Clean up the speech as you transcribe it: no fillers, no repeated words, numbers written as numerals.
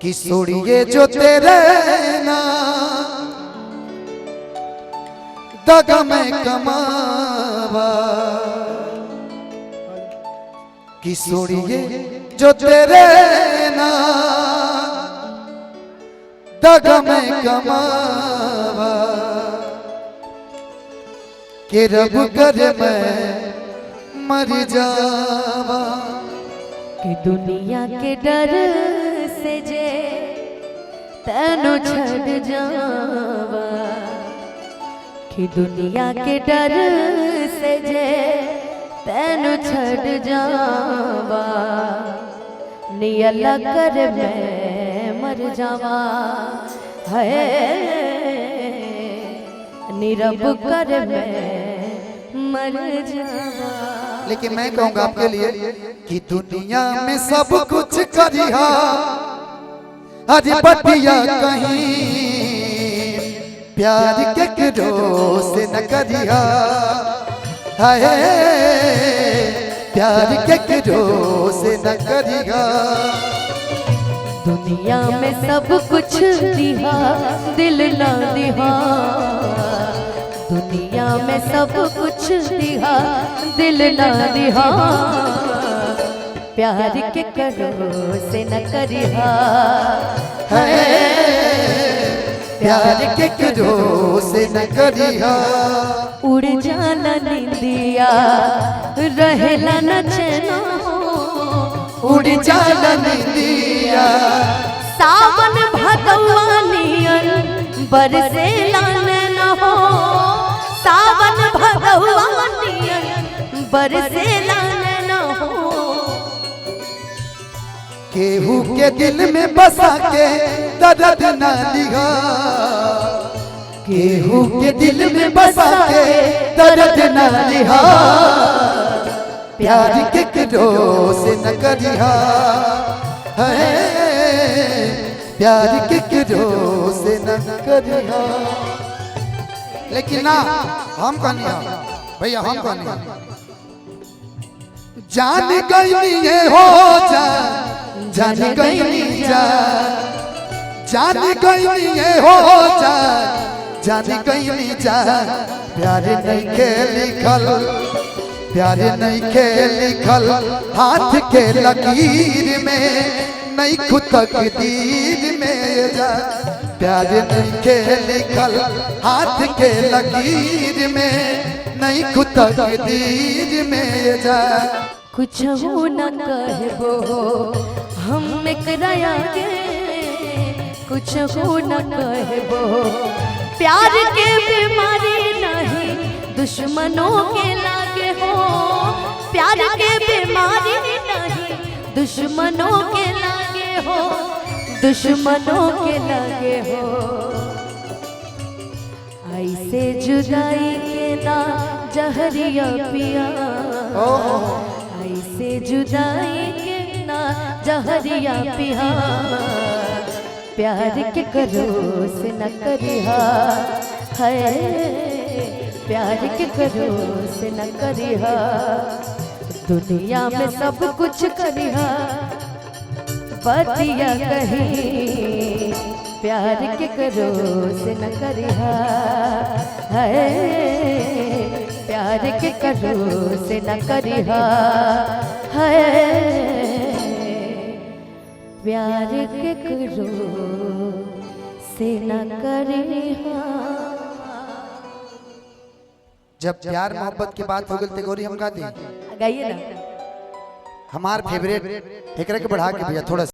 कि छोड़िए जो तेरे ना दगा में कमावा, कि छोड़िए जो तेरे ना दगा में कमावा, कि रब करे मैं मर जावा। कि दुनिया के डर से जे तैनो छड़ जावा, कि दुनिया के डर से जे तैनो छड़ जावा, नी अल्लाह कर मैं मर जावा है, नी रब कर मैं मर जावा। लेकिन मैं कहूंगा आपके लिए कि दुनिया में सब कुछ करिहा, हरी बटिया कहीं प्यार के करो से न करिहा, हाय प्यार के करो से न करिहा। दुनिया में सब कुछ दिहा दिल ना दिहा, दुनिया में सब कुछ दिहा दिल ना दिहा, प्यार के करो से न करिहा है प्यार के करो से न करिहा। उड़ जाला निंदिया रहेला न चैना, उड़ जाला निंदिया सावन भगवानियन बरसेला न हो, सावन भगवानियन बरसेला न हो। केहू के दिल में बसा के दर्द न दिहा, केहू के दिल में बसा के दर्द न दिहा, प्यार के करो से न करिहा है, प्यार के करो से न करिहा। लेकिन ना हम कनिया भैया, हम कनिया जान गई ये हो जा, जान गई जा, जान गई ये हो जा, जान गई जा। प्यार नहीं के लिखल, प्यार नहीं के लिखल हाथ के लकीर में, नहीं खुद तकदीर में जा। प्यार नहीं के लिखल हाथ के लकीर में, नहीं खुद तकदीर में जा। कुछ हो न कहबो हम एकराया के, कुछ हो न कहबो प्यार के बीमारी नहीं दुश्मनों के लागे हो, प्यार के बीमारी नहीं दुश्मनों के लागे हो, दुश्मनों के लागे हो। ऐसे जुदाई के ना जहरिया पिया, ऐसे जुदाई के ना जहरिया पिया, प्यार के करो से न करिहा है, प्यार के करो से न करिहा। दुनिया में सब कुछ करिहा बतिया कहीं, प्यार के करो से न करिहा है, प्यार के करो से न करिहा है, प्यार के करो से न करिहा। जब प्यार मोहब्बत की बात हो गई तो गौरी हम गा दी, गाइए ना हमार फेवरेट एक बढ़ा के भैया थोड़ा